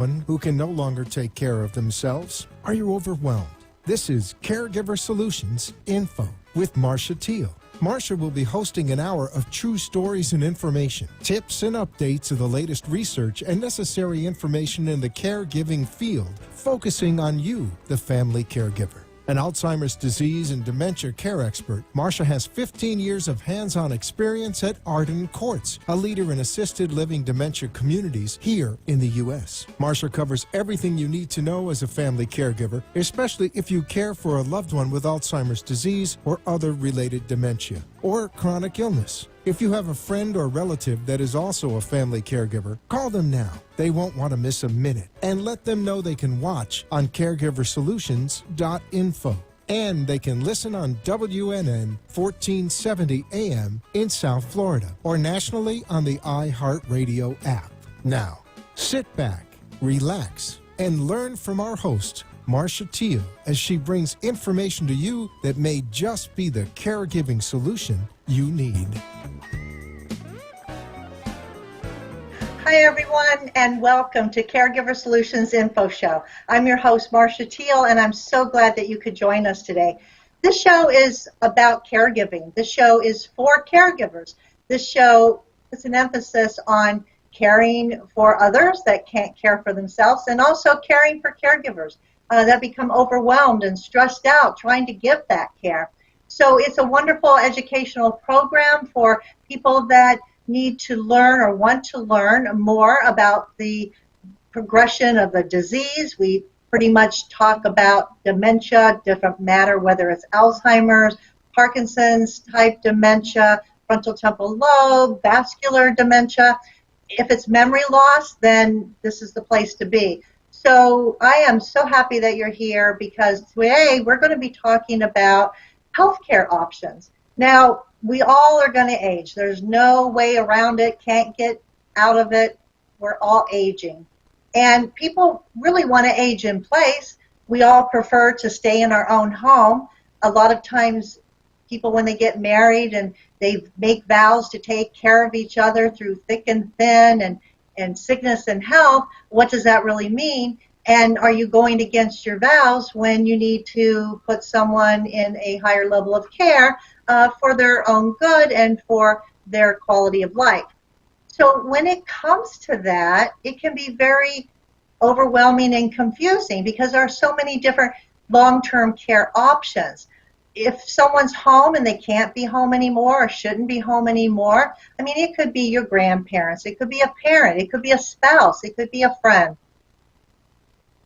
One who can no longer take care of themselves? Are you overwhelmed? This is Caregiver Solutions Info with Marcia Teele. Marcia will be hosting an hour of true stories and information, tips and updates of the latest research and necessary information in the caregiving field, focusing on you, the family caregiver. An Alzheimer's disease and dementia care expert, Marcia has 15 years of hands-on experience at Arden Courts, a leader in assisted living dementia communities here in the U.S. Marcia covers everything you need to know as a family caregiver, especially if you care for a loved one with Alzheimer's disease or other related dementia or chronic illness. If you have a friend or relative that is also a family caregiver, call them now. They won't want to miss a minute. And let them know they can watch on caregiversolutions.info. And they can listen on WNN 1470 AM in South Florida or nationally on the iHeartRadio app. Now, sit back, relax, and learn from our host, Marcia Teele, as she brings information to you that may just be the caregiving solution you need. Hi, everyone, and welcome to Caregiver Solutions Info Show. I'm your host, Marcia Teele, and I'm so glad that you could join us today. This show is about caregiving. This show is for caregivers. This show is an emphasis on caring for others that can't care for themselves and also caring for caregivers that become overwhelmed and stressed out trying to give that care. So it's a wonderful educational program for people that need to learn or want to learn more about the progression of the disease. We pretty much talk about dementia, different matter, whether it's Alzheimer's, Parkinson's type dementia, frontal temporal lobe, vascular dementia. If it's memory loss, then this is the place to be. So I am so happy that you're here because today we're going to be talking about healthcare options. Now, we all are going to age. There's no way around it, can't get out of it. We're all aging. And people really want to age in place. We all prefer to stay in our own home. A lot of times people, when they get married and they make vows to take care of each other through thick and thin and sickness and health, what does that really mean? And are you going against your vows when you need to put someone in a higher level of care for their own good and for their quality of life? So when it comes to that, it can be very overwhelming and confusing because there are so many different long-term care options. If someone's home and they can't be home anymore or shouldn't be home anymore, I mean, it could be your grandparents, it could be a parent, it could be a spouse, it could be a friend.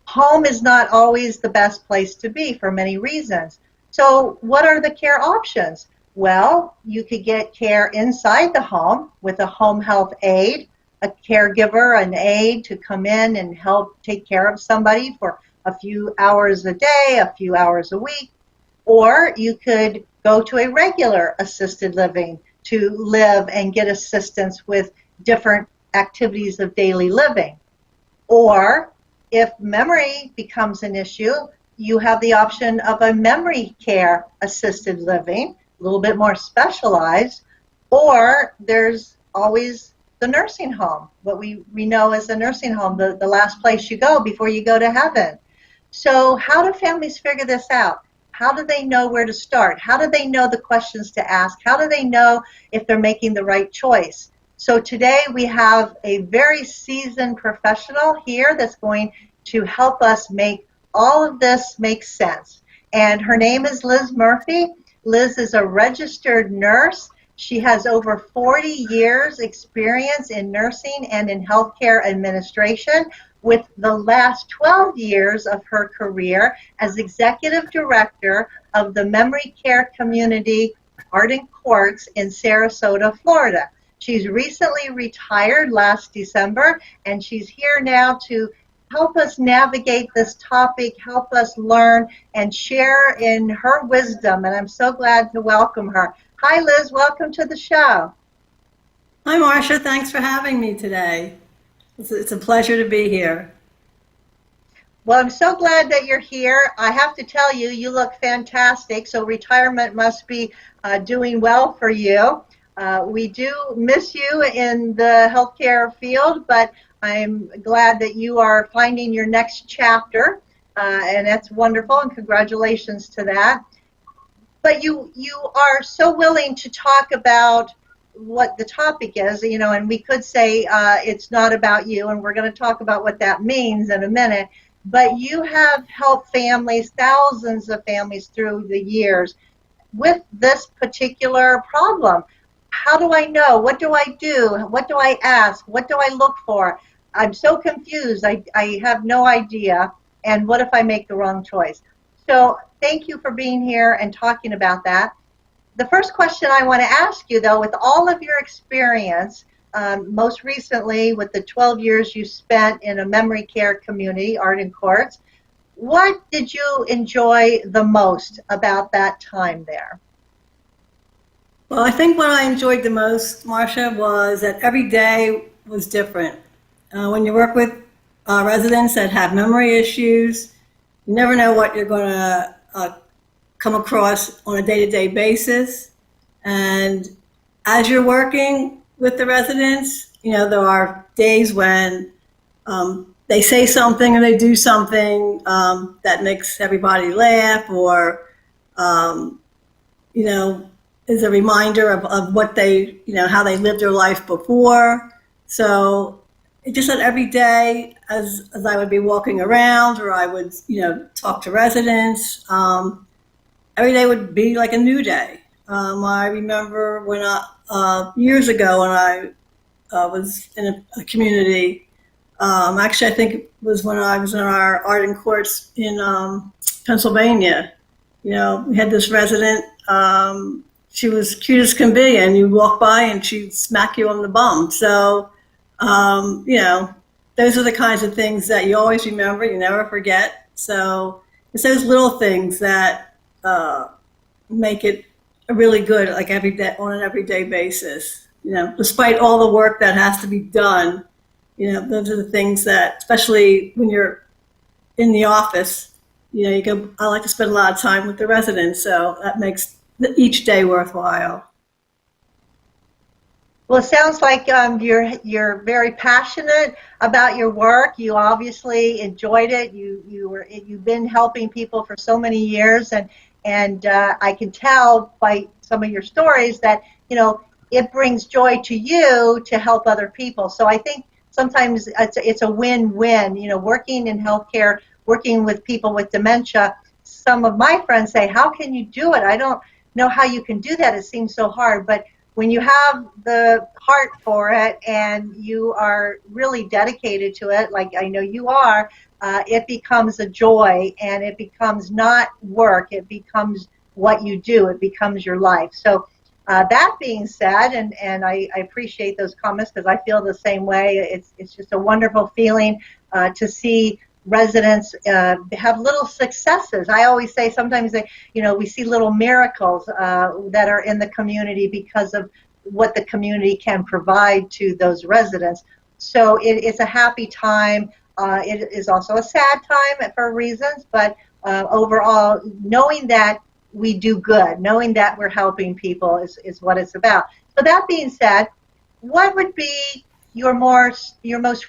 Home is not always the best place to be for many reasons. So what are the care options? Well, you could get care inside the home with a home health aide, a caregiver, an aide to come in and help take care of somebody for a few hours a day, a few hours a week. Or you could go to a regular assisted living to live and get assistance with different activities of daily living. Or if memory becomes an issue, you have the option of a memory care assisted living, a little bit more specialized. Or there's always the nursing home, what we know as a nursing home, the last place you go before you go to heaven. So how do families figure this out? How do they know where to start? How do they know the questions to ask? How do they know if they're making the right choice? So today we have a very seasoned professional here that's going to help us make all of this make sense. And her name is Liz Murphy. Liz is a registered nurse. She has over 40 years experience in nursing and in healthcare administration, with the last 12 years of her career as executive director of the memory care community Arden Courts in Sarasota, Florida. She's recently retired last December, and she's here now to help us navigate this topic, help us learn, and share in her wisdom. And I'm so glad to welcome her. Hi, Liz. Welcome to the show. Hi, Marcia. Thanks for having me today. It's a pleasure to be here. Well, I'm so glad that you're here. I have to tell you, you look fantastic, so retirement must be doing well for you. We do miss you in the healthcare field, but I'm glad that you are finding your next chapter, and that's wonderful, and congratulations to that. But you are so willing to talk about what the topic is, and we could say it's not about you, and we're going to talk about what that means in a minute. But you have helped families, thousands of families through the years with this particular problem. How do I know? What do I do? What do I ask? What do I look for? I'm so confused. I have no idea. And what if I make the wrong choice? So thank you for being here and talking about that. The first question I want to ask you, though, with all of your experience, most recently with the 12 years you spent in a memory care community, Arden Courts, what did you enjoy the most about that time there? Well, I think what I enjoyed the most, Marcia, was that every day was different. When you work with residents that have memory issues, you never know what you're going to come across on a day-to-day basis. And as you're working with the residents, there are days when they say something or they do something that makes everybody laugh, or is a reminder of what they, how they lived their life before. So it just that every day, as I would be walking around, or I would, talk to residents, every day would be like a new day. I remember when years ago when I was in a community. Actually, I think it was when I was in our Arden Courts in Pennsylvania. We had this resident. She was cute as can be, and you walk by and she'd smack you on the bum. So, those are the kinds of things that you always remember, you never forget. So it's those little things that make it really good, like every day, on an everyday basis. Despite all the work that has to be done, those are the things that, especially when you're in the office, I like to spend a lot of time with the residents, so that makes each day worthwhile. Well, it sounds like you're very passionate about your work. You obviously enjoyed it. You've been helping people for so many years, and I can tell by some of your stories that it brings joy to you to help other people. So I think sometimes it's a win-win. Working in healthcare, working with people with dementia. Some of my friends say, "How can you do it? I don't know how you can do that. It seems so hard." But when you have the heart for it and you are really dedicated to it, like I know you are, it becomes a joy, and it becomes not work. It becomes what you do. It becomes your life. So that being said, and I appreciate those comments because I feel the same way. It's just a wonderful feeling to see residents have little successes. I always say sometimes we see little miracles that are in the community because of what the community can provide to those residents. So it's a happy time. It is also a sad time for reasons, but overall, knowing that we do good, knowing that we're helping people is what it's about. So that being said, what would be your most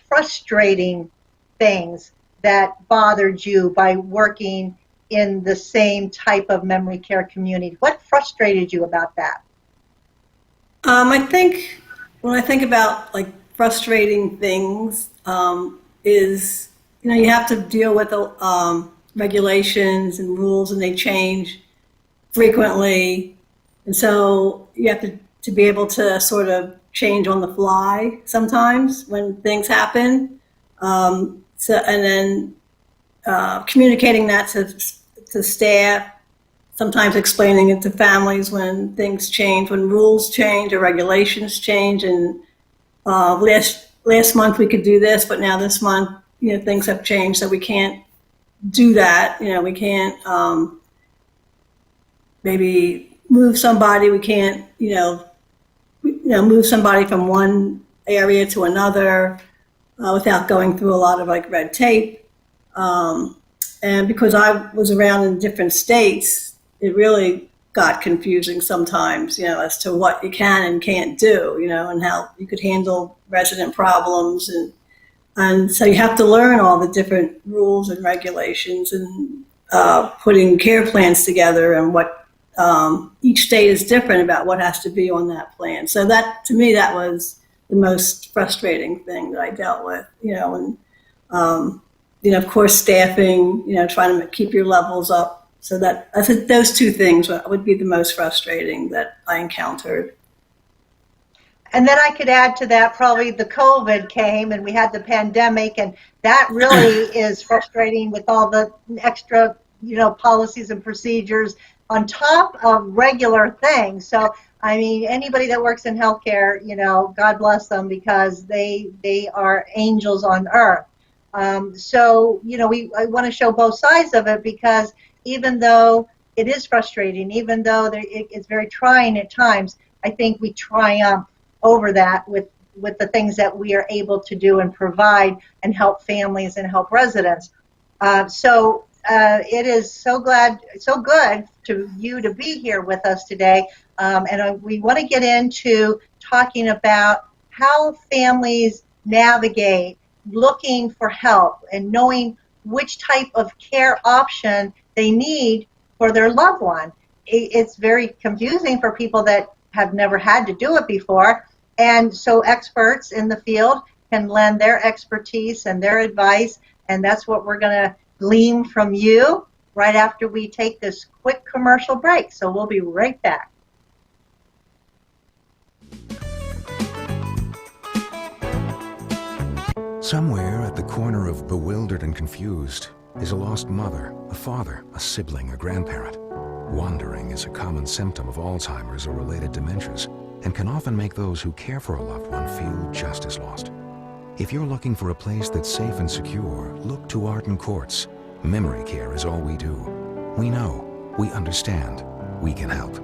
frustrating things that bothered you by working in the same type of memory care community? What frustrated you about that? I think when I think about like frustrating things, is you have to deal with regulations and rules, and they change frequently, and so you have to be able to sort of change on the fly sometimes when things happen. So, and then communicating that to staff, sometimes explaining it to families when things change, when rules change or regulations change. And last month we could do this, but now this month, things have changed, so we can't do that. We can't maybe move somebody. We can't, move somebody from one area to another without going through a lot of like red tape. And because I was around in different states, it really got confusing sometimes, as to what you can and can't do, and how you could handle resident problems. And And so you have to learn all the different rules and regulations and putting care plans together and what each state is different about what has to be on that plan. So that, to me, that was the most frustrating thing that I dealt with, and, of course, staffing, trying to keep your levels up. So that, I think those two things would be the most frustrating that I encountered. And then I could add to that, probably the COVID came and we had the pandemic, and that really is frustrating with all the extra, policies and procedures on top of regular things. So, I mean, anybody that works in healthcare, God bless them, because they are angels on earth. So, I want to show both sides of it, because even though it is frustrating, even though it's very trying at times, I think we triumph over that with the things that we are able to do and provide and help families and help residents. So it is so good to you to be here with us today. And we want to get into talking about how families navigate looking for help and knowing which type of care option they need for their loved one. It's very confusing for people that have never had to do it before. And so experts in the field can lend their expertise and their advice, and that's what we're going to glean from you right after we take this quick commercial break. So we'll be right back. Somewhere at the corner of bewildered and confused is a lost mother, a father, a sibling, a grandparent. Wandering is a common symptom of Alzheimer's or related dementias, and can often make those who care for a loved one feel just as lost. If you're looking for a place that's safe and secure, look to Arden Courts. Memory care is all we do. We know, we understand, we can help.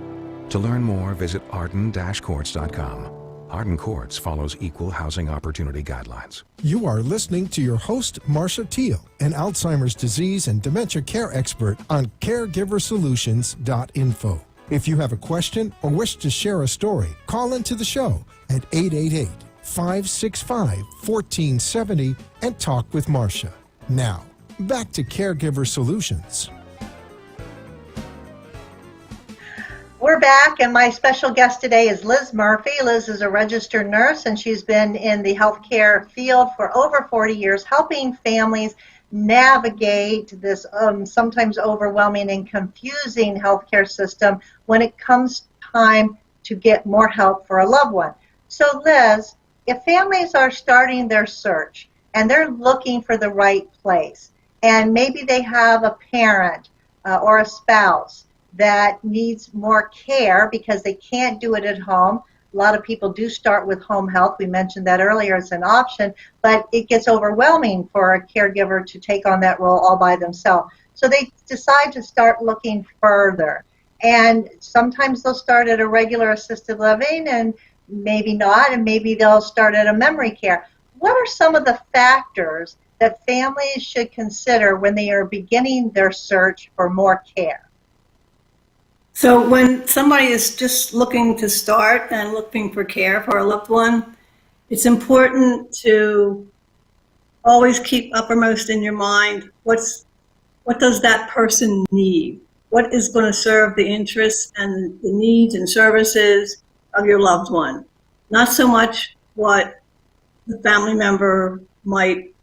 To learn more, visit arden-courts.com. Arden Courts follows equal housing opportunity guidelines. You are listening to your host, Marcia Teele, an Alzheimer's disease and dementia care expert on caregiversolutions.info. If you have a question or wish to share a story, call into the show at 888-565-1470 and talk with Marcia. Now, back to Caregiver Solutions. We're back, and my special guest today is Liz Murphy. Liz is a registered nurse, and she's been in the healthcare field for over 40 years, helping families navigate this sometimes overwhelming and confusing healthcare system when it comes time to get more help for a loved one. So Liz, if families are starting their search and they're looking for the right place, and maybe they have a parent or a spouse that needs more care because they can't do it at home. A lot of people do start with home health. We mentioned that earlier as an option, but it gets overwhelming for a caregiver to take on that role all by themselves. So they decide to start looking further. And sometimes they'll start at a regular assisted living, and maybe not, and maybe they'll start at a memory care. What are some of the factors that families should consider when they are beginning their search for more care? So when somebody is just looking to start and looking for care for a loved one, it's important to always keep uppermost in your mind what does that person need? What is going to serve the interests and the needs and services of your loved one? Not so much what the family member might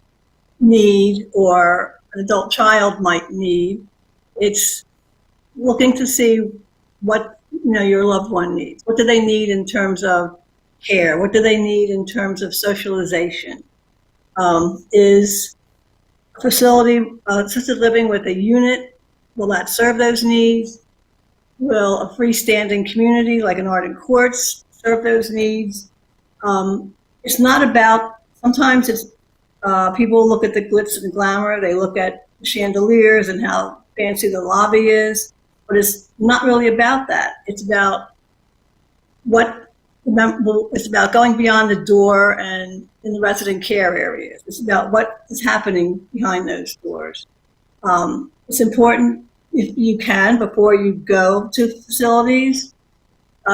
need or an adult child might need. It's looking to see what your loved one needs. What do they need in terms of care? What do they need in terms of socialization? Is a facility, assisted living with a unit, will that serve those needs? Will a freestanding community like an Arden Courts serve those needs? It's not about, sometimes it's people look at the glitz and glamour, they look at chandeliers and how fancy the lobby is, but it's not really about that. It's about it's about going beyond the door and in the resident care areas. It's about what is happening behind those doors. It's important, if you can, before you go to facilities,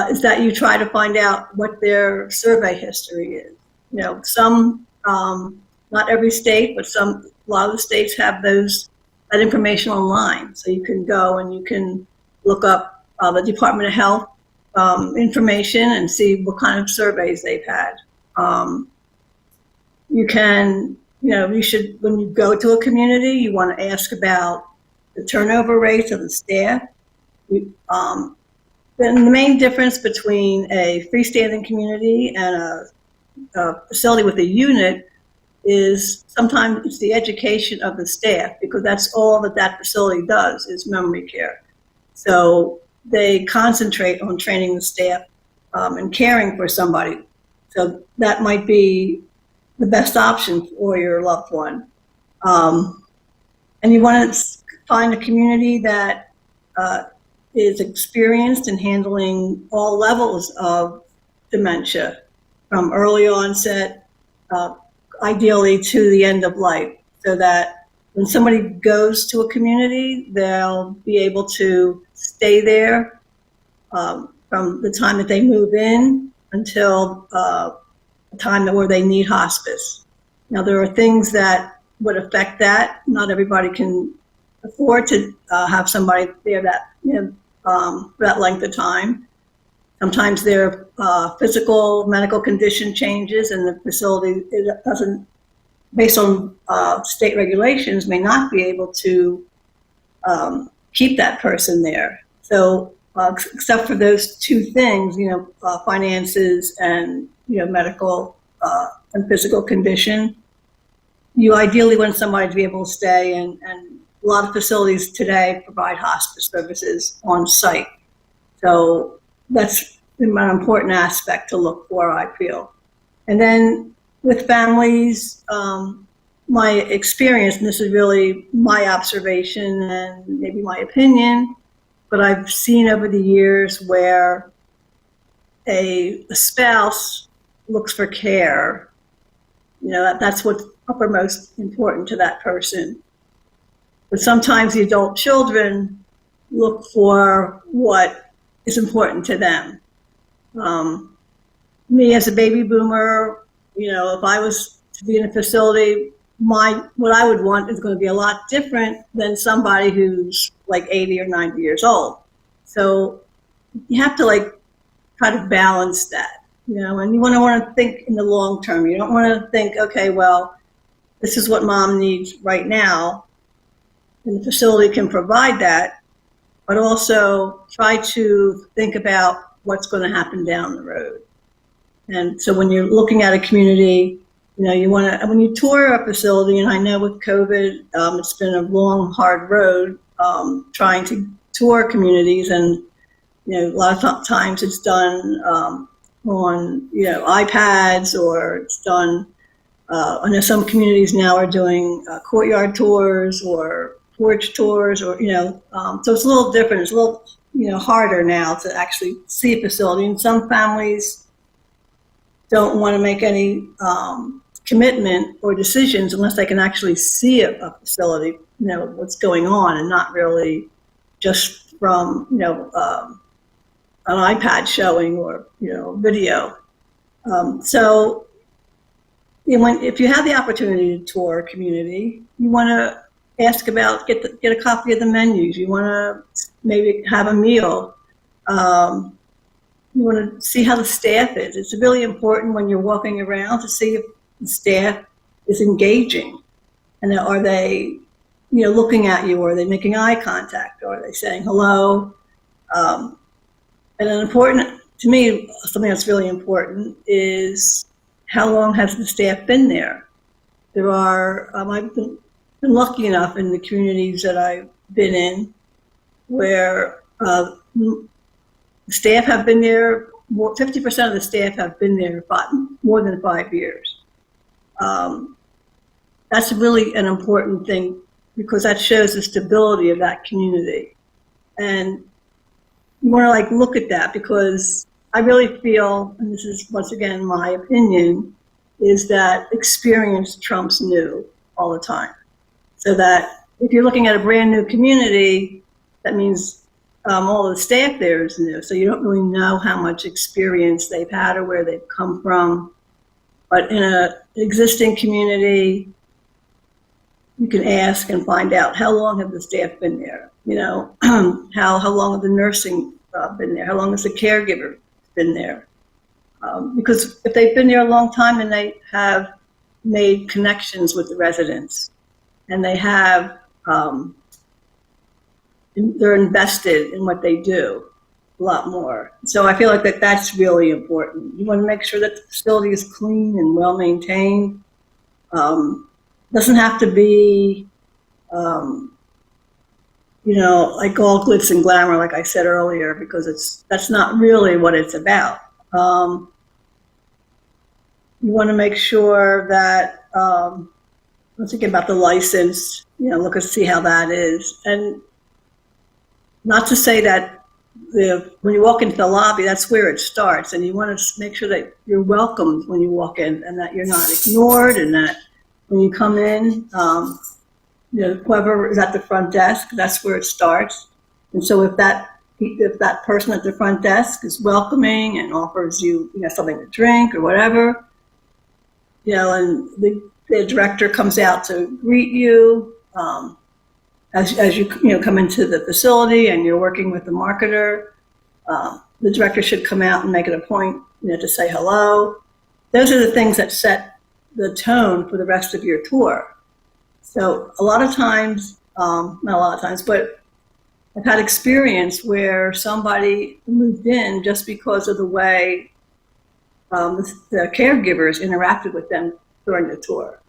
is that you try to find out what their survey history is. Some not every state, but a lot of the states have that information online. So you can go and you can look up the Department of Health information and see what kind of surveys they've had. You should, when you go to a community, you want to ask about the turnover rates of the staff. Then the main difference between a freestanding community and a facility with a unit is sometimes it's the education of the staff, because that's all that facility does is memory care. So they concentrate on training the staff and caring for somebody. So that might be the best option for your loved one. And you want to find a community that is experienced in handling all levels of dementia, from early onset, ideally to the end of life, so that when somebody goes to a community, they'll be able to stay there from the time that they move in until the time where they need hospice. Now, there are things that would affect that. Not everybody can afford to have somebody there that length of time. Sometimes their physical, medical condition changes, and the facility doesn't, based on state regulations, may not be able to keep that person there. So, except for those two things, finances and medical and physical condition, you ideally want somebody to be able to stay, and a lot of facilities today provide hospice services on site. So that's an important aspect to look for, I feel. And then with families, my experience, and this is really my observation and maybe my opinion, but I've seen over the years where a spouse looks for care, that's what's uppermost important to that person. But sometimes the adult children look for what is important to them. Me as a baby boomer, if I was to be in a facility, what I would want is going to be a lot different than somebody who's like 80 or 90 years old. So you have to try to balance that, and you want to think in the long term. You don't want to think, okay, well, this is what mom needs right now, and the facility can provide that, but also try to think about what's going to happen down the road. And so when you're looking at a community, you want to, when you tour a facility, and I know with COVID, it's been a long, hard road trying to tour communities, and a lot of times it's done on iPads, or it's done. I know some communities now are doing courtyard tours or porch tours, or so it's a little different. It's a little harder now to actually see a facility, and some families don't want to make any commitment or decisions unless they can actually see a facility, what's going on, and not really just from an iPad showing or video. So if you have the opportunity to tour a community, you want to ask about, get a copy of the menus. You want to maybe have a meal. You want to see how the staff is. It's really important when you're walking around to see if the staff is engaging, and are they, looking at you, or are they making eye contact, or are they saying hello? And an important, to me, something that's really important is how long has the staff been there? There are, I've been lucky enough in the communities that I've been in where staff have been there, 50% of the staff have been there more than 5 years. That's really an important thing, because that shows the stability of that community. And you want to look at that, because I really feel, and this is once again my opinion, is that experience trumps new all the time. So that if you're looking at a brand new community, that means all the staff there is new. So you don't really know how much experience they've had or where they've come from. But in an existing community, you can ask and find out how long have the staff been there. How long have the nursing been there? How long has the caregiver been there? Because if they've been there a long time, then they have made connections with the residents, and they have they're invested in what they do a lot more. So I feel like that's really important. You want to make sure that the facility is clean and well maintained. Doesn't have to be, like all glitz and glamour, like I said earlier, because that's not really what it's about. You want to make sure that, I'm thinking about the license, look and see how that is. And not to say that when you walk into the lobby, that's where it starts. And you want to make sure that you're welcomed when you walk in and that you're not ignored, and that when you come in, whoever is at the front desk, that's where it starts. And so if that person at the front desk is welcoming and offers you, something to drink or whatever, and the director comes out to greet you, as you come into the facility and you're working with the marketer, the director should come out and make it a point, to say hello. Those are the things that set the tone for the rest of your tour. So a lot of times, not a lot of times, but I've had experience where somebody moved in just because of the way the caregivers interacted with them during the tour,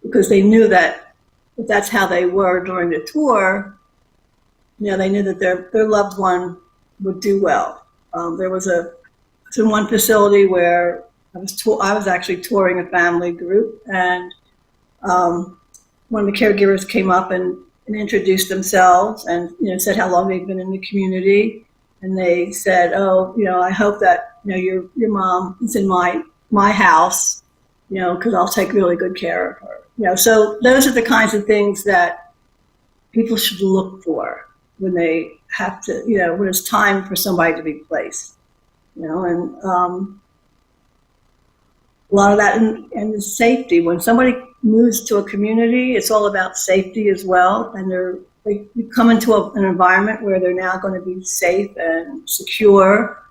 because they knew that if that's how they were during the tour, they knew that their loved one would do well. There was in one facility where I was actually touring a family group, and one of the caregivers came up and introduced themselves and said how long they've been in the community, and they said, I hope that your mom is in my house, because I'll take really good care of her. So those are the kinds of things that people should look for when they have to, when it's time for somebody to be placed, and a lot of that, and the safety. When somebody moves to a community, it's all about safety as well. And they come into an environment where they're now going to be safe and secure.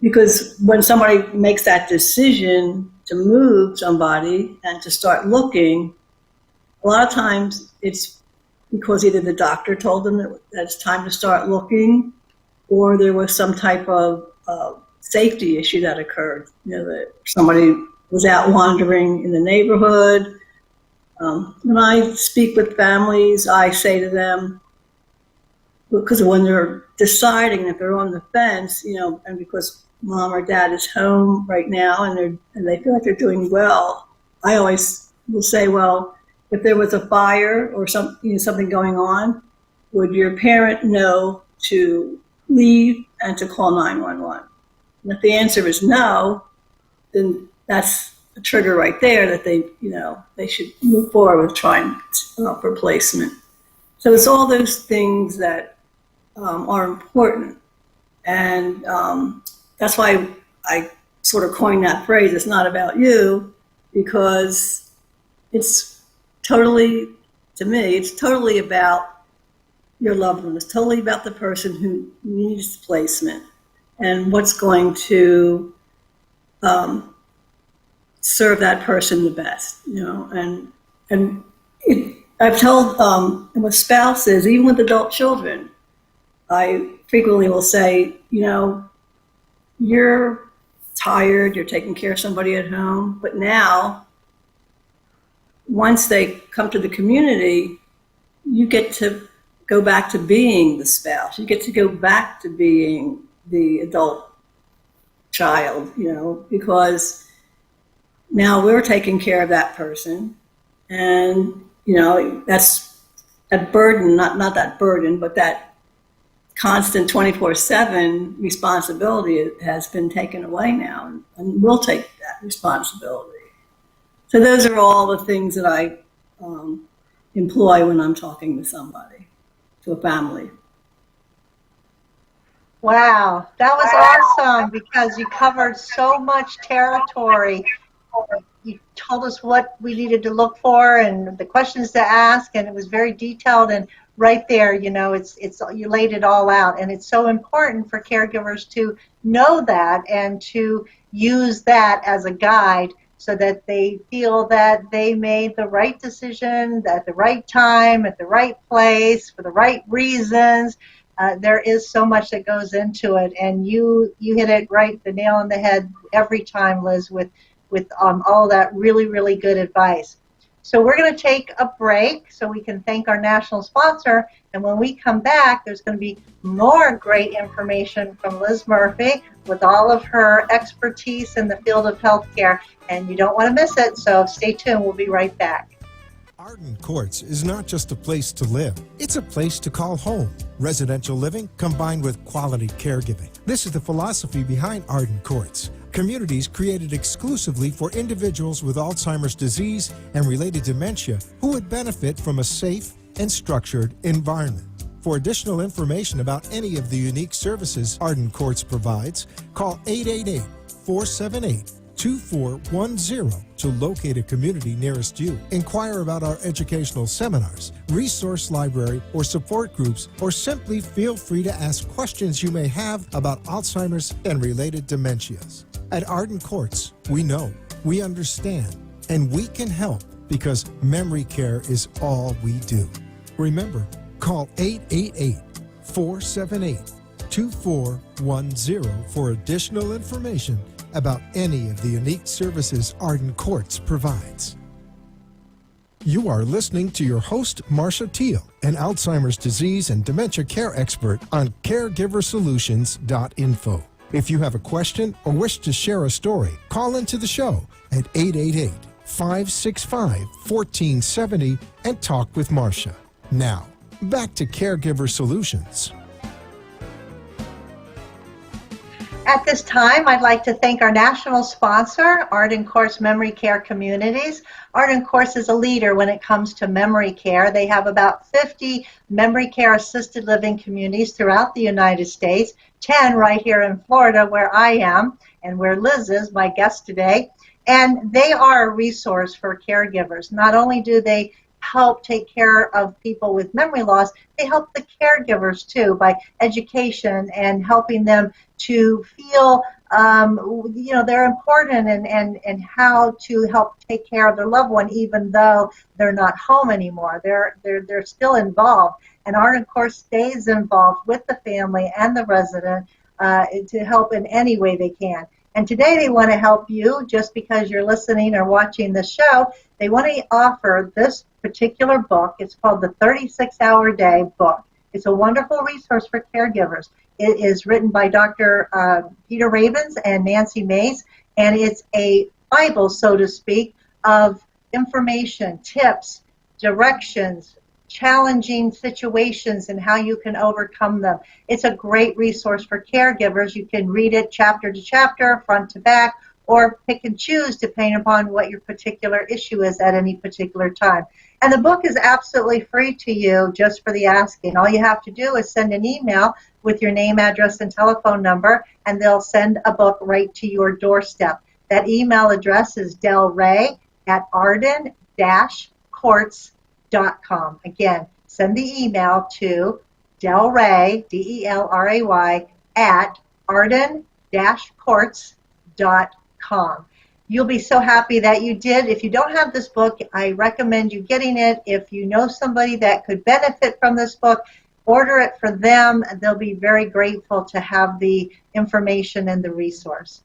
Because when somebody makes that decision to move somebody and to start looking, a lot of times it's because either the doctor told them that it's time to start looking, or there was some type of safety issue that occurred. That somebody was out wandering in the neighborhood. When I speak with families, I say to them, because when they're deciding if they're on the fence, and because mom or dad is home right now and they feel like they're doing well, I always will say, well, if there was a fire or something going on, would your parent know to leave and to call 911? And if the answer is no, then that's a trigger right there that they should move forward with trying for placement. So it's all those things that are important, and that's why I sort of coined that phrase. It's not about you, because it's totally, to me, it's totally about your loved one. It's totally about the person who needs placement and what's going to serve that person the best, and I've told with spouses, even with adult children, I frequently will say, you're tired, you're taking care of somebody at home, but now, once they come to the community, you get to go back to being the spouse. You get to go back to being the adult child, because now we're taking care of that person. And, that's that burden, not that burden, but that constant 24/7 responsibility has been taken away now, and we'll take that responsibility. So those are all the things that I employ when I'm talking to somebody, to a family. Wow, that was awesome because you covered so much territory. You told us what we needed to look for and the questions to ask, and it was very detailed. And right there, it's you laid it all out, and it's so important for caregivers to know that and to use that as a guide so that they feel that they made the right decision at the right time, at the right place, for the right reasons. There is so much that goes into it, and you hit it right, the nail on the head every time, Liz, with all that really, really good advice. So we're going to take a break so we can thank our national sponsor. And when we come back, there's going to be more great information from Liz Murphy with all of her expertise in the field of healthcare. And you don't want to miss it, so stay tuned. We'll be right back. Arden Courts is not just a place to live, it's a place to call home. Residential living combined with quality caregiving. This is the philosophy behind Arden Courts. Communities created exclusively for individuals with Alzheimer's disease and related dementia who would benefit from a safe and structured environment. For additional information about any of the unique services Arden Courts provides, call 888-478-2410 to locate a community nearest you. Inquire about our educational seminars, resource library, or support groups, or simply feel free to ask questions you may have about Alzheimer's and related dementias. At Arden Courts, we know, we understand, and we can help because memory care is all we do. Remember, call 888-478-2410 for additional information about any of the unique services Arden Courts provides. You are listening to your host, Marcia Teele, an Alzheimer's disease and dementia care expert on caregiversolutions.info. If you have a question or wish to share a story, call into the show at 888-565-1470 and talk with Marcia. Now, back to Caregiver Solutions. At this time, I'd like to thank our national sponsor, Arden Courts Memory Care Communities. Arden Courts is a leader when it comes to memory care. They have about 50 memory care assisted living communities throughout the United States, 10 right here in Florida where I am and where Liz is, my guest today. And they are a resource for caregivers. Not only do they help take care of people with memory loss, they help the caregivers too by education and helping them to feel they're important and how to help take care of their loved one even though they're not home anymore. They're still involved, and Arden Courts stays involved with the family and the resident to help in any way they can. And today they want to help you just because you're listening or watching the show. They want to offer this particular book. It's called the 36-Hour Day book. It's a wonderful resource for caregivers. It is written by Dr. Peter Ravens and Nancy Mays, and it's a Bible, so to speak, of information, tips, directions, challenging situations, and how you can overcome them. It's a great resource for caregivers. You can read it chapter to chapter, front to back, or pick and choose depending upon what your particular issue is at any particular time. And the book is absolutely free to you just for the asking. All you have to do is send an email with your name, address, and telephone number, and they'll send a book right to your doorstep. That email address is delray@arden-courts.com. Again, send the email to delray, DELRAY, at arden-courts.com. You'll be so happy that you did. If you don't have this book, I recommend you getting it. If you know somebody that could benefit from this book, order it for them. They'll be very grateful to have the information and the resource.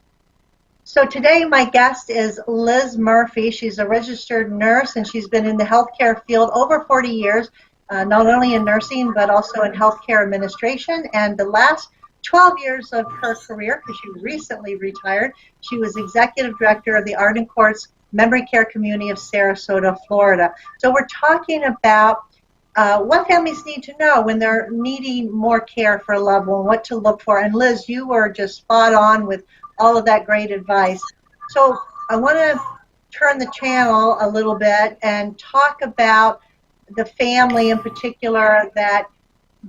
So today my guest is Liz Murphy. She's a registered nurse, and she's been in the healthcare field over 40 years, not only in nursing but also in healthcare administration. And the last 12 years of her career, because she recently retired, she was executive director of the Arden Courts Memory Care Community of Sarasota, Florida. So we're talking about what families need to know when they're needing more care for a loved one, what to look for. And Liz, you were just spot on with all of that great advice. So I want to turn the channel a little bit and talk about the family in particular that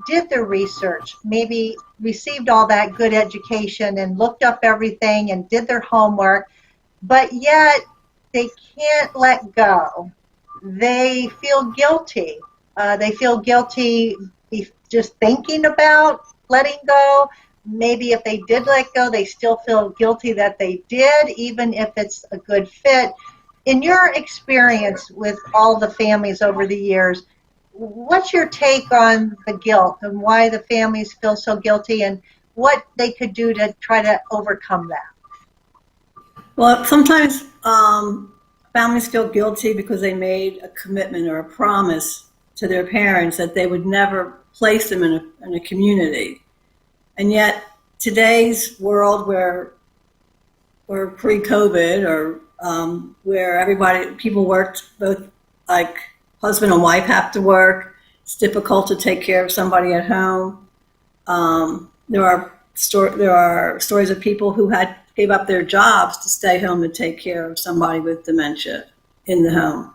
did their research, maybe received all that good education and looked up everything and did their homework, but yet they can't let go. They feel guilty. They feel guilty just thinking about letting go. Maybe if they did let go, they still feel guilty that they did, even if it's a good fit. In your experience with all the families over the years, what's your take on the guilt and why the families feel so guilty and what they could do to try to overcome that? Well, sometimes families feel guilty because they made a commitment or a promise to their parents that they would never place them in a community. And yet, today's world where we're pre-COVID or where people worked, both like husband and wife have to work, it's difficult to take care of somebody at home. There are stories of people who gave up their jobs to stay home and take care of somebody with dementia in the home.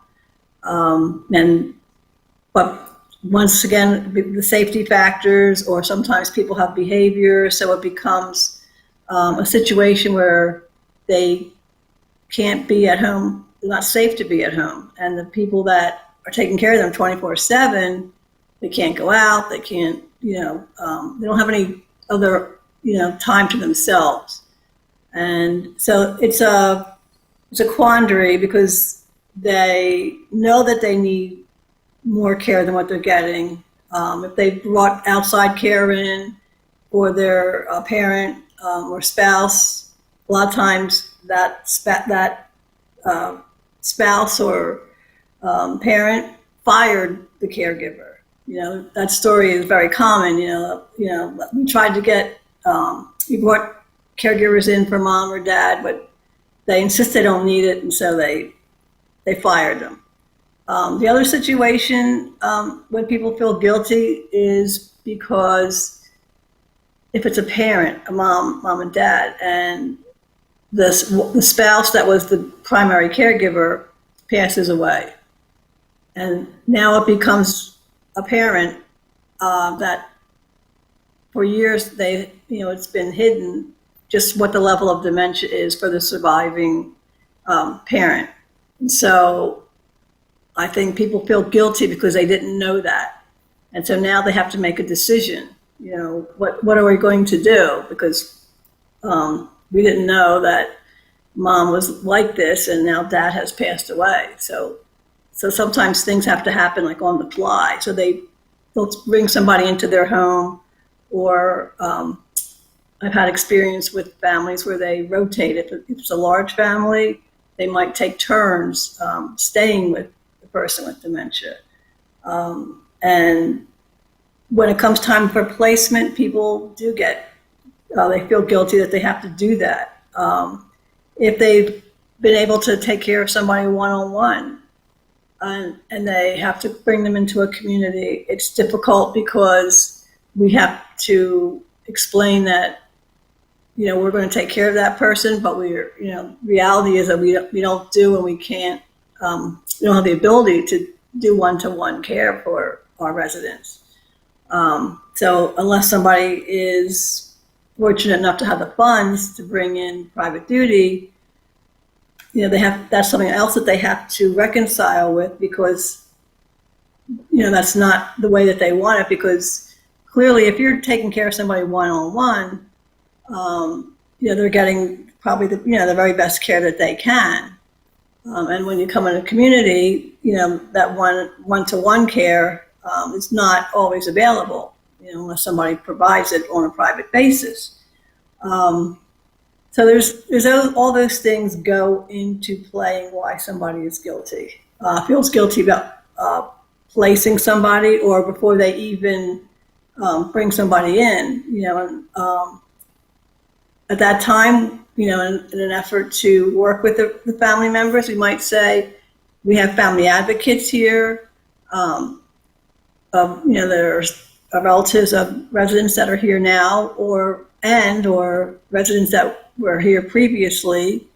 But once again, the safety factors, or sometimes people have behavior, so it becomes a situation where they can't be at home. It's not safe to be at home. And the people that are taking care of them 24/7, they can't go out, they can't, they don't have any other, time to themselves. And so it's a quandary because they know that they need more care than what they're getting. If they brought outside care in for their parent or spouse, a lot of times that spouse or parent fired the caregiver. That story is very common. We tried to get, we brought caregivers in for mom or dad, but they insist they don't need it, and so they fired them. The other situation when people feel guilty is because if it's a parent, a mom and dad, and the spouse that was the primary caregiver passes away, and now it becomes apparent that for years it's been hidden just what the level of dementia is for the surviving parent. And so I think people feel guilty because they didn't know that. And so now they have to make a decision. What are we going to do? Because we didn't know that mom was like this and now dad has passed away. So sometimes things have to happen like on the fly. So they'll bring somebody into their home, or I've had experience with families where they rotate. If it's a large family, they might take turns staying with the person with dementia. And when it comes time for placement, people do they feel guilty that they have to do that. If they've been able to take care of somebody one-on-one and they have to bring them into a community, it's difficult because we have to explain that we're going to take care of that person, but reality is that we don't do, and we can't, we don't have the ability to do one-to-one care for our residents. So unless somebody is fortunate enough to have the funds to bring in private duty, that's something else that they have to reconcile with, because that's not the way that they want it. Because clearly, if you're taking care of somebody one-on-one, they're getting probably the very best care that they can. And when you come in a community, that one-to-one care is not always available, unless somebody provides it on a private basis. So there's all those things go into playing why somebody is guilty, feels guilty about placing somebody, or before they even bring somebody in, at that time, in an effort to work with the family members, we might say, we have family advocates here, there are relatives of residents that are here now, or residents that were here previously,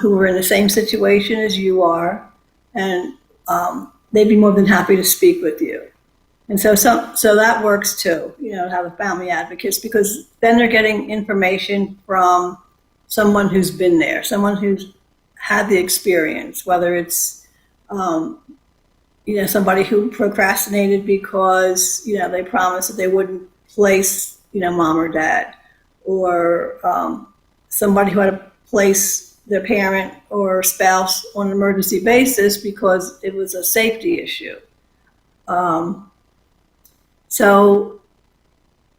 who were in the same situation as you are, and they'd be more than happy to speak with you. And so that works too, to have a family advocates, because then they're getting information from someone who's been there, someone who's had the experience, whether it's, somebody who procrastinated because, they promised that they wouldn't place, mom or dad, or somebody who had to place their parent or spouse on an emergency basis because it was a safety issue. So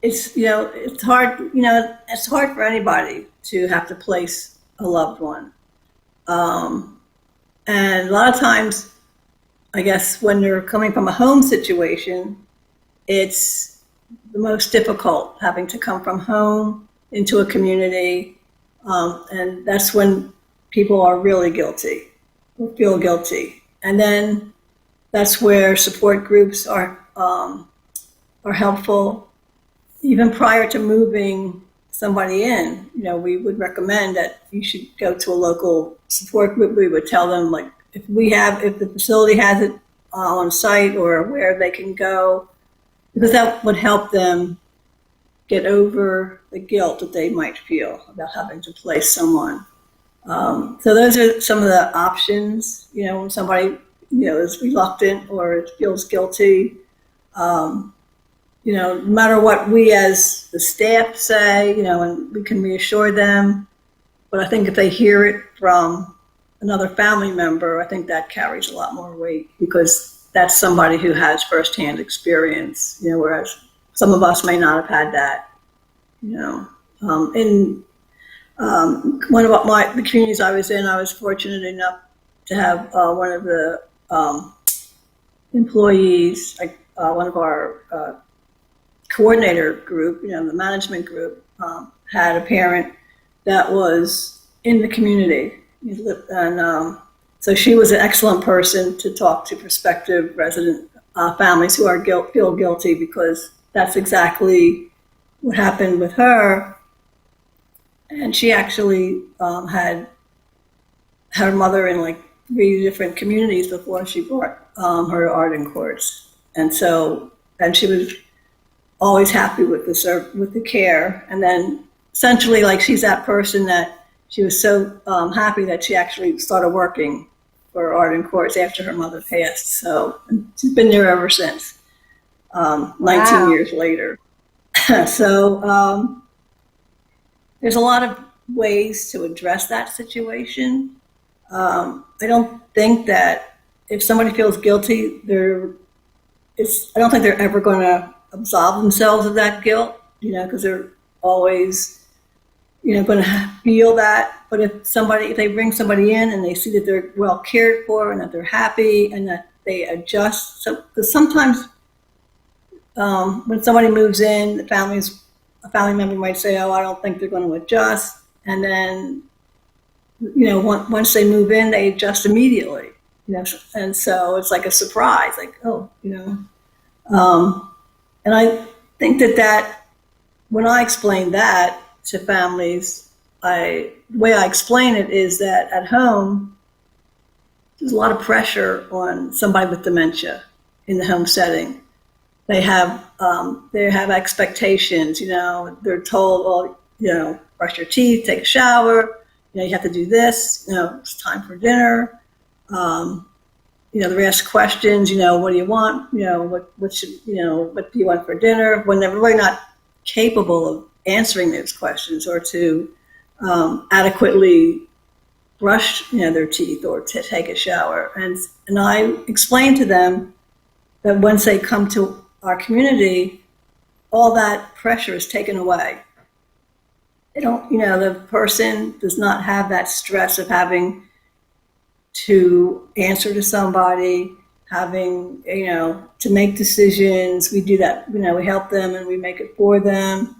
it's hard, it's hard for anybody to have to place a loved one. And a lot of times, I guess when you're coming from a home situation, it's the most difficult, having to come from home into a community. And that's when people are really guilty, or feel guilty. And then that's where support groups are helpful. Even prior to moving somebody in, we would recommend that you should go to a local support group. We would tell them, like, if the facility has it on site, or where they can go, because that would help them get over the guilt that they might feel about having to place someone. So those are some of the options, when somebody, is reluctant or feels guilty. No matter what we as the staff say, and we can reassure them. But I think if they hear it from another family member, I think that carries a lot more weight, because that's somebody who has firsthand experience, whereas some of us may not have had that. In one of the communities I was in, I was fortunate enough to have one of the employees, one of our coordinator group, the management group, had a parent that was in the community. And so she was an excellent person to talk to prospective resident families who are feel guilty, because that's exactly what happened with her. And she actually had her mother in like 3 different communities before she brought her to Arden Courts. And she was always happy with the care. And then essentially, like, she's that person that she was so happy that she actually started working for Arden Courts after her mother passed. So she's been there ever since, 19 years later. So there's a lot of ways to address that situation. I don't think that if somebody feels guilty, I don't think they're ever going to absolve themselves of that guilt, because they're always, going to feel that. But if they bring somebody in and they see that they're well cared for and that they're happy and that they adjust, because sometimes when somebody moves in, a family member might say, "Oh, I don't think they're going to adjust," and then, once they move in, they adjust immediately, and so it's like a surprise, like, oh, and I think that when I explain that to families, the way I explain it is that at home, there's a lot of pressure on somebody with dementia in the home setting. They have expectations, they're told, well, brush your teeth, take a shower, you have to do this, it's time for dinner. They're asked questions, what do you want? What do you want for dinner? When they're really not capable of answering those questions, or to adequately brush, their teeth, or to take a shower. And I explain to them that once they come to our community, all that pressure is taken away. They don't, the person does not have that stress of having to answer to somebody, having, to make decisions. We do that, we help them and we make it for them,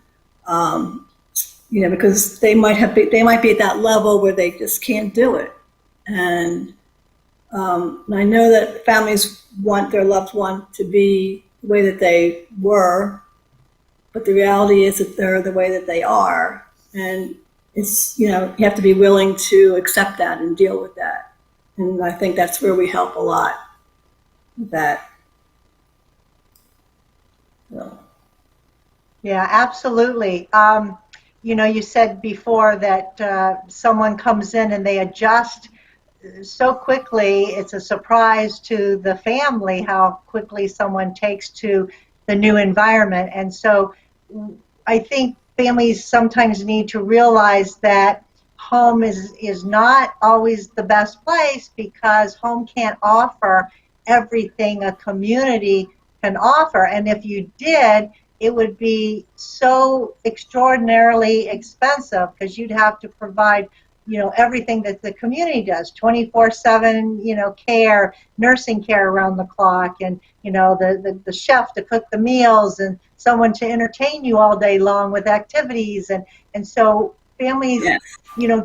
because they might be at that level where they just can't do it. And I know that families want their loved one to be the way that they were, but the reality is that they're the way that they are. And it's, you have to be willing to accept that and deal with that. And I think that's where we help a lot with that. Yeah, absolutely. You said before that someone comes in and they adjust so quickly. It's a surprise to the family how quickly someone takes to the new environment. And so I think families sometimes need to realize that home is not always the best place, because home can't offer everything a community can offer. And if you did, it would be so extraordinarily expensive, because you'd have to provide everything that the community does, 24/7, care, nursing care around the clock, and the chef to cook the meals, and someone to entertain you all day long with activities. And so families, Yes.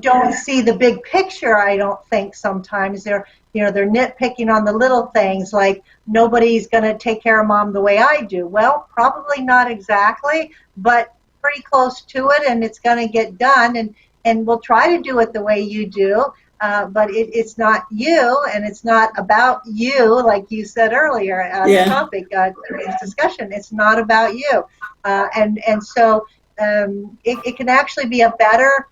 Don't see the big picture. I don't think sometimes they're nitpicking on the little things, like nobody's going to take care of mom the way I do. Well, probably not exactly, but pretty close to it, and it's going to get done. And we'll try to do it the way you do, but it's not you, and it's not about you, like you said earlier, the topic, today's discussion. It's not about you. And so it can actually be a better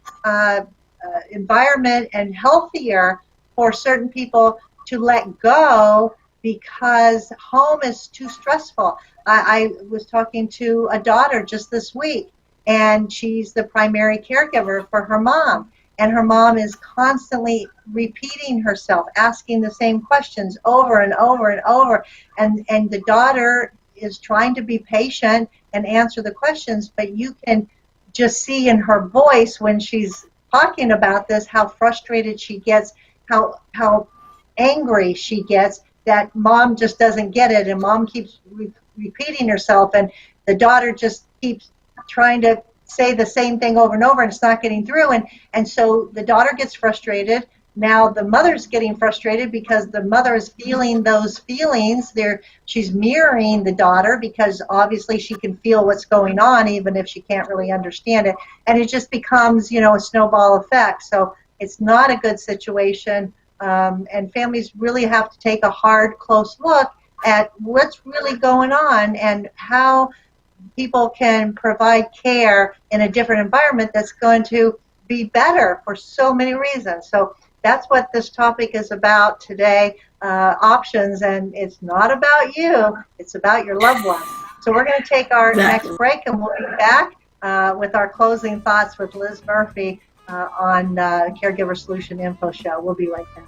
environment and healthier for certain people to let go, because home is too stressful. I was talking to a daughter just this week, and she's the primary caregiver for her mom. And her mom is constantly repeating herself, asking the same questions over and over and over. And the daughter is trying to be patient and answer the questions, but you can just see in her voice when she's talking about this how frustrated she gets, how angry she gets that mom just doesn't get it, and mom keeps repeating herself, and the daughter just keeps trying to say the same thing over and over, and it's not getting through. And so the daughter gets frustrated. Now the mother's getting frustrated because the mother is feeling those feelings. She's mirroring the daughter, because obviously she can feel what's going on even if she can't really understand it. And it just becomes, a snowball effect. So it's not a good situation. And families really have to take a hard, close look at what's really going on and how people can provide care in a different environment that's going to be better for so many reasons. So that's what this topic is about today, options, and it's not about you, it's about your loved one. So we're going to take our next break, and we'll be back with our closing thoughts with Liz Murphy on Caregiver Solution Info Show. We'll be right back.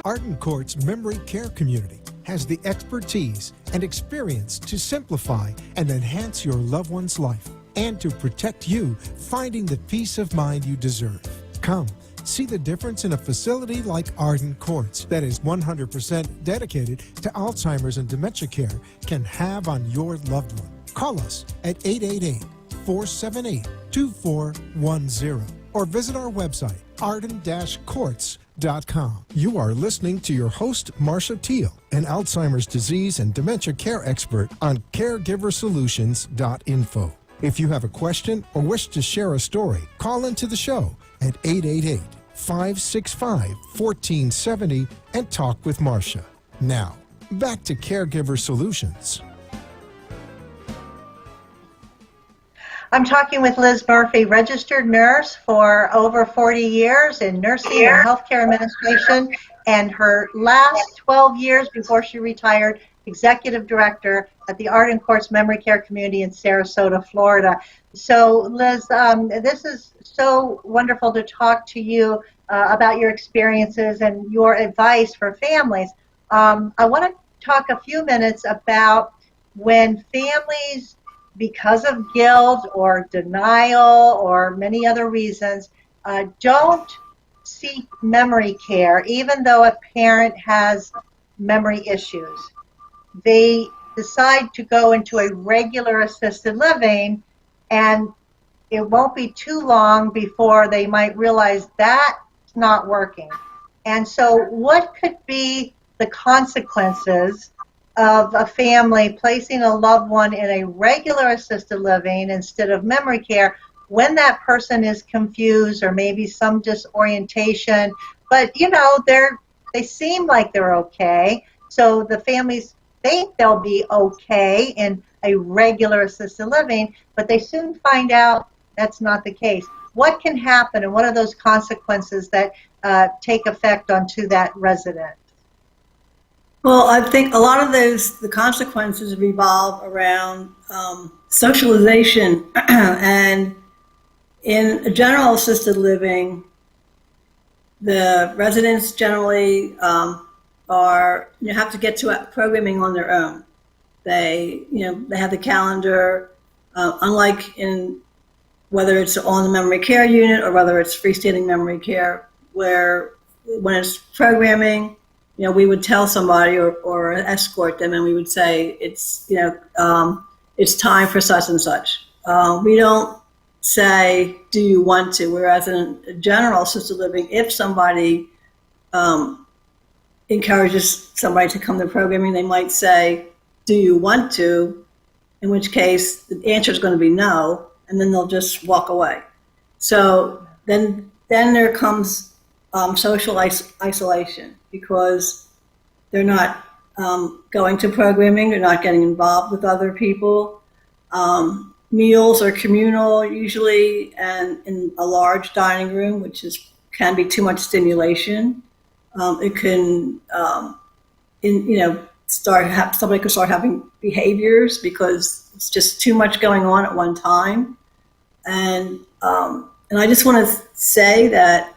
Arden Court's memory care community has the expertise and experience to simplify and enhance your loved one's life, and to protect you, finding the peace of mind you deserve. Come, see the difference in a facility like Arden Courts that is 100% dedicated to Alzheimer's and dementia care can have on your loved one. Call us at 888-478-2410 or visit our website, arden-courts.com. You are listening to your host, Marcia Teele, an Alzheimer's disease and dementia care expert on caregiversolutions.info. If you have a question or wish to share a story, call into the show at 888-565-1470 and talk with Marcia. Now, back to Caregiver Solutions. I'm talking with Liz Murphy, registered nurse for over 40 years in nursing and healthcare administration, and her last 12 years before she retired, executive director at the Arden Courts Memory Care Community in Sarasota, Florida. So, Liz, this is so wonderful to talk to you about your experiences and your advice for families. I want to talk a few minutes about when families, because of guilt or denial or many other reasons, don't seek memory care, even though a parent has memory issues. They decide to go into a regular assisted living, and it won't be too long before they might realize that's not working. And so what could be the consequences of a family placing a loved one in a regular assisted living instead of memory care when that person is confused or maybe some disorientation, but they seem like they're okay? So the family's think they'll be okay in a regular assisted living, but they soon find out that's not the case. What can happen, and what are those consequences that take effect onto that resident? Well, I think a lot of the consequences revolve around socialization. And in a general assisted living, the residents generally have to get to programming on their own. They have the calendar, unlike in whether it's on the memory care unit or whether it's freestanding memory care, where when it's programming, we would tell somebody or escort them, and we would say it's time for such and such. We don't say, do you want to? Whereas in a general assisted living, if somebody encourages somebody to come to programming, they might say, do you want to? In which case the answer is going to be no, and then they'll just walk away. So then there comes social isolation, because they're not going to programming, they're not getting involved with other people. Meals are communal usually, and in a large dining room, which can be too much stimulation. It can, somebody could start having behaviors because it's just too much going on at one time. And I just want to say that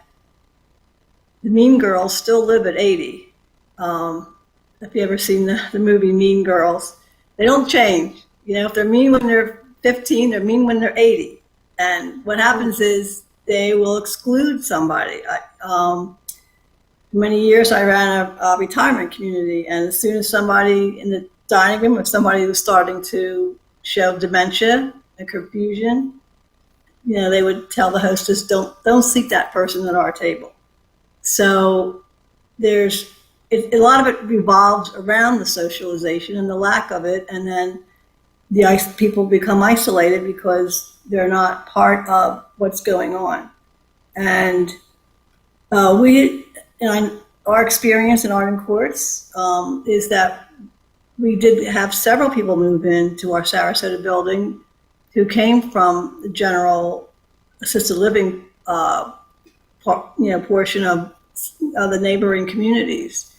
the Mean Girls still live at 80. If you ever seen the movie Mean Girls, they don't change. If they're mean when they're 15, they're mean when they're 80. And what happens is they will exclude somebody. For many years, I ran a retirement community, and as soon as somebody in the dining room, if somebody was starting to show dementia and confusion, they would tell the hostess, don't seat that person at our table. So a lot of it revolves around the socialization and the lack of it, and then people become isolated because they're not part of what's going on. And our experience in Arden Courts is that we did have several people move into our Sarasota building who came from the general assisted living portion of the neighboring communities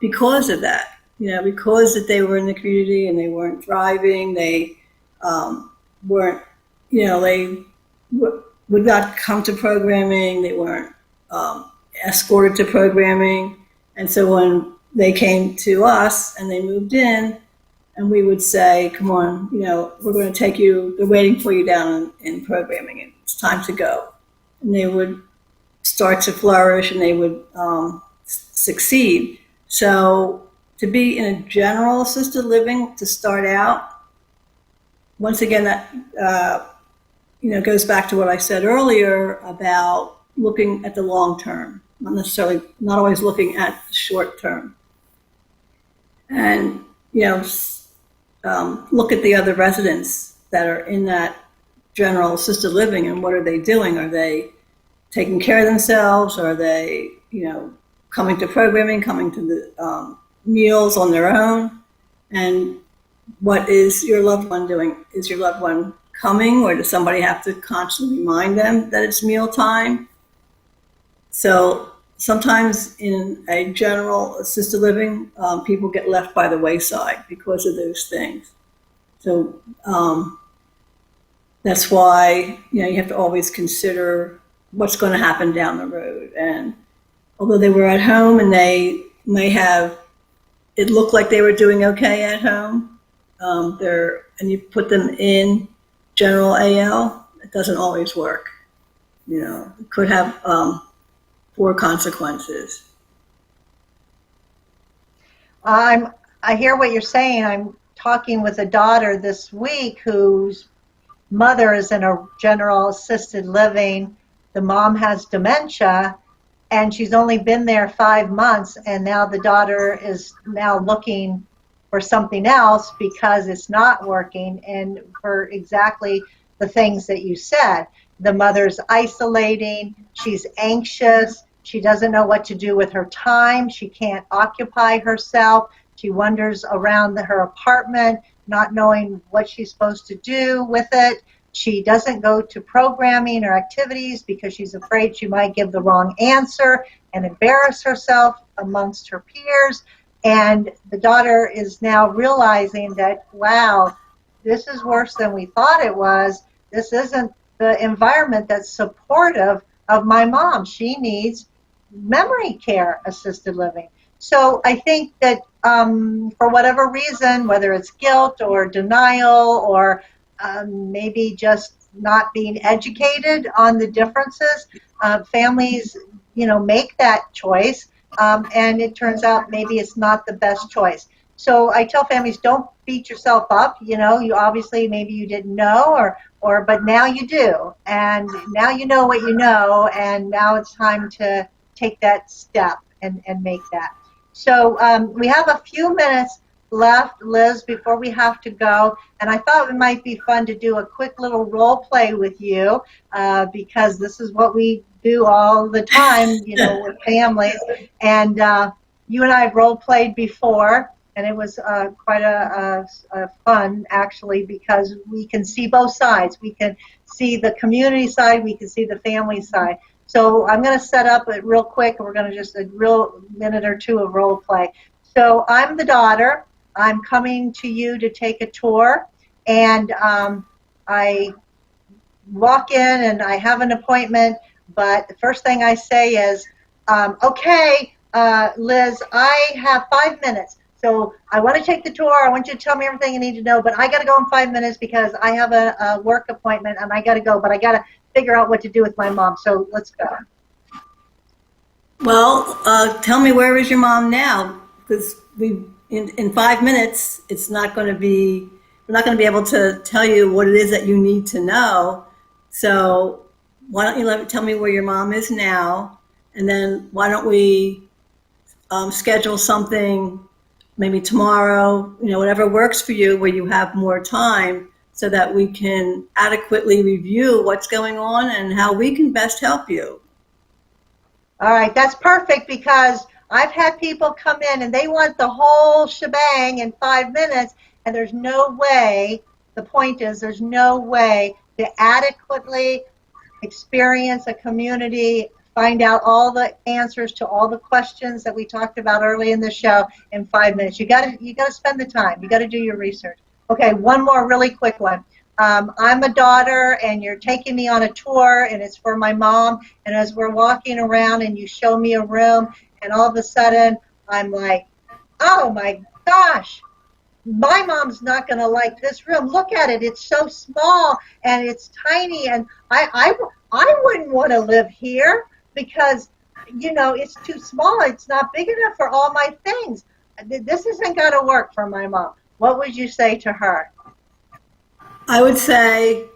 because of that. Because that they were in the community and they weren't thriving, they weren't, they would not come to programming, they weren't escorted to programming. And so when they came to us and they moved in, and we would say, come on, we're going to take you, they're waiting for you down in programming, and it's time to go. And they would start to flourish and they would succeed. So to be in a general assisted living to start out, once again, that goes back to what I said earlier about looking at the long term, not always looking at the short term. And look at the other residents that are in that general assisted living, and what are they doing? Are they taking care of themselves? Are they coming to programming, coming to the meals on their own? And what is your loved one doing? Is your loved one coming, or does somebody have to constantly remind them that it's mealtime? So sometimes in a general assisted living, people get left by the wayside because of those things. So that's why you have to always consider what's going to happen down the road. And although they were at home and they may have, it looked like they were doing okay at home, and you put them in general AL, it doesn't always work. It could have poor consequences. I hear what you're saying. I'm talking with a daughter this week whose mother is in a general assisted living. The mom has dementia, and she's only been there 5 months, and now the daughter is now looking for something else because it's not working, and for exactly the things that you said. The mother's isolating, she's anxious, she doesn't know what to do with her time, she can't occupy herself, She wanders around her apartment, not knowing what she's supposed to do with it. She doesn't go to programming or activities because she's afraid she might give the wrong answer and embarrass herself amongst her peers. And the daughter is now realizing that, wow, this is worse than we thought it was. This isn't the environment that's supportive of my mom. She needs memory care assisted living. So I think that for whatever reason, whether it's guilt or denial or maybe just not being educated on the differences, families, make that choice, and it turns out maybe it's not the best choice. So I tell families, don't beat yourself up. You obviously maybe you didn't know, but now you do, and now you know what you know, and now it's time to take that step and make that. So we have a few minutes left, Liz, before we have to go, and I thought it might be fun to do a quick little role play with you, because this is what we do all the time, with families. And you and I have role played before, and it was quite a fun, actually, because we can see both sides. We can see the community side, we can see the family side. So I'm going to set up it real quick, and we're going to just a real minute or two of role play. So I'm the daughter. I'm coming to you to take a tour, and I walk in and I have an appointment, but the first thing I say is, okay, Liz, I have 5 minutes. So I want to take the tour. I want you to tell me everything you need to know, but I got to go in 5 minutes because I have a work appointment and I got to go, but I got to figure out what to do with my mom. So let's go. Well, tell me, where is your mom now? Because in 5 minutes, it's not going to be, we're not going to be able to tell you what it is that you need to know. So why don't you tell me where your mom is now, and then why don't we schedule something maybe tomorrow, whatever works for you, where you have more time, so that we can adequately review what's going on and how we can best help you. All right, that's perfect, because I've had people come in and they want the whole shebang in 5 minutes, and there's no way, the point is there's no way to adequately experience a community, find out all the answers to all the questions that we talked about early in the show in 5 minutes. You got to spend the time. You got to do your research. Okay, one more really quick one. I'm a daughter, and you're taking me on a tour, and it's for my mom. And as we're walking around, and you show me a room, and all of a sudden, I'm like, oh my gosh, my mom's not going to like this room. Look at it. It's so small, and it's tiny, and I wouldn't want to live here because, it's too small. It's not big enough for all my things. This isn't going to work for my mom. What would you say to her? I would say,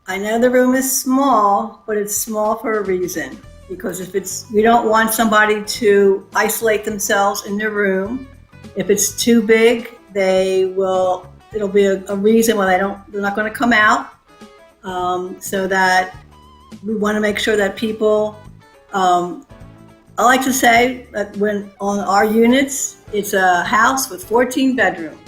I know the room is small, but it's small for a reason. Because we don't want somebody to isolate themselves in their room. If it's too big, it'll be a reason why they're not going to come out. So that we want to make sure that people, I like to say that when on our units, it's a house with 14 bedrooms.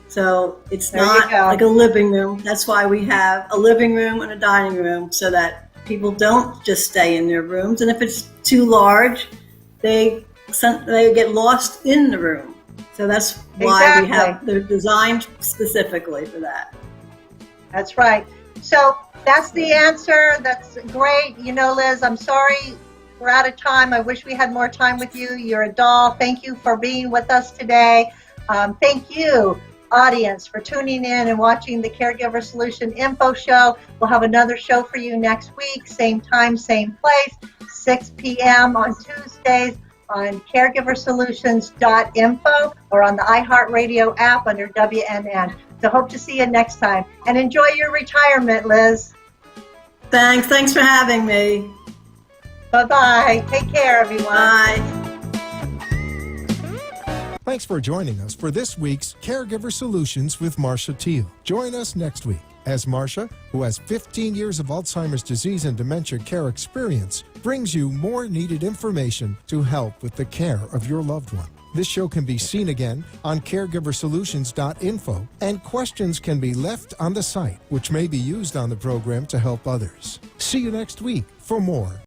So it's not like a living room. That's why we have a living room and a dining room, so that people don't just stay in their rooms. And if it's too large, they get lost in the room. So that's why they're designed specifically for that. That's right. So that's the answer. That's great. Liz, I'm sorry we're out of time. I wish we had more time with you. You're a doll. Thank you for being with us today. Thank you, audience, for tuning in and watching the Caregiver Solution Info Show. We'll have another show for you next week, same time, same place, 6 p.m. on Tuesdays on caregiversolutions.info or on the iHeartRadio app under WNN. So hope to see you next time. And enjoy your retirement, Liz. Thanks for having me. Bye-bye. Take care, everyone. Bye. Thanks for joining us for this week's Caregiver Solutions with Marcia Teele. Join us next week as Marcia, who has 15 years of Alzheimer's disease and dementia care experience, brings you more needed information to help with the care of your loved one. This show can be seen again on caregiversolutions.info, and questions can be left on the site, which may be used on the program to help others. See you next week for more